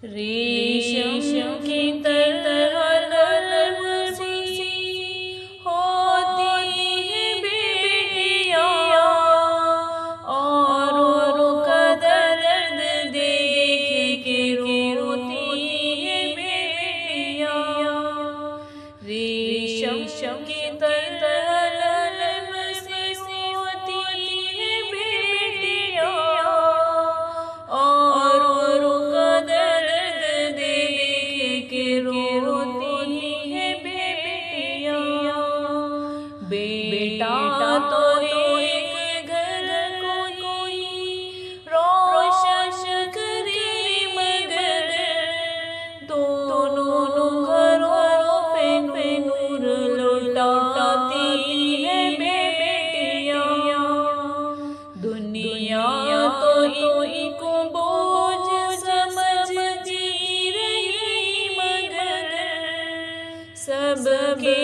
रेशम की तरह नरम सी होती है बेटियाँ, औरों का दर्द देख के रोती है बेटियाँ। रेशम की तरह नरम सी होती है बेटियाँ, औरों का दर्द देख के रोती है बेटियाँ। बेटा तो एक घर कोई रोशन करे, मगर दोनों घरों पे नूर लौटाती है बेटियाँ। दुनिया तो इनको बोझ समझती रही, मगर सबके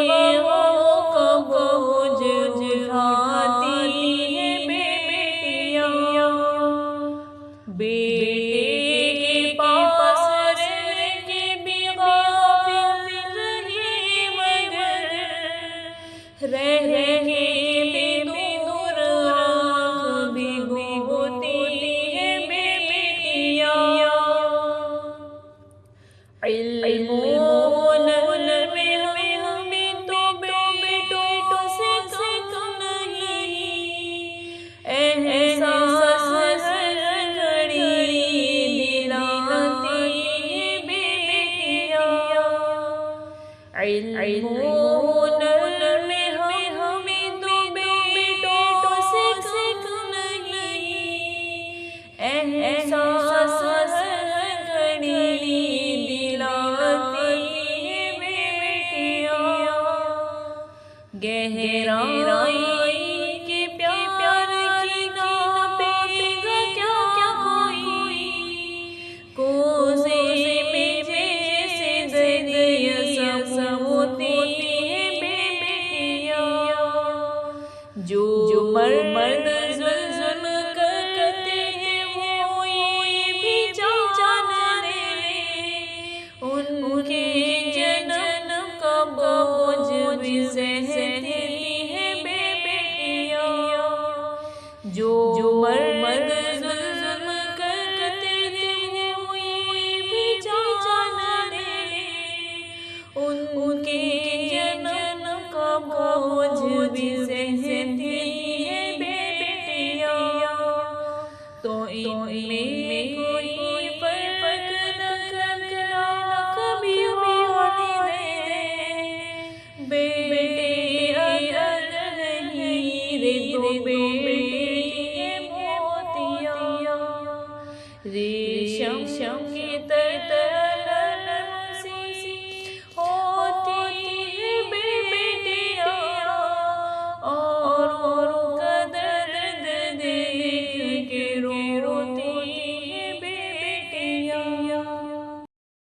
गमों का बोझ उठाती है बेटियाँ। बेटे के पास रह के भी गाफिल रही, मगर रह के भी दूर आँख भिगोती है बेटियाँ। इल्म में हमें तो बेटों से कम नहीं, एहसास हर घड़ी दिलाती है बेटियाँ। इल्म में हमें तो बेटों से कम नहीं, एहसास हर घड़ी दिलाती है बेटियाँ। गहराई के प्यार की नापेगा क्या कोई, कोसे में जैसे दरिया समोती है बेटियाँ। जो मर्द जुल्म करते हैं वो ये भी जान ले, उनके जन्म का बोझ भी सहती है बेटियाँ। जो मर्द जुल्म करते हैं वो ये भी जान ले, उनके जन्म का बोझ भी सहती है बेटियाँ। तो इनमें कोई फर्क न करना कभी होने दे, बेटे अगर हीरे तो बेटे मोतियाँ। रेशम की तरह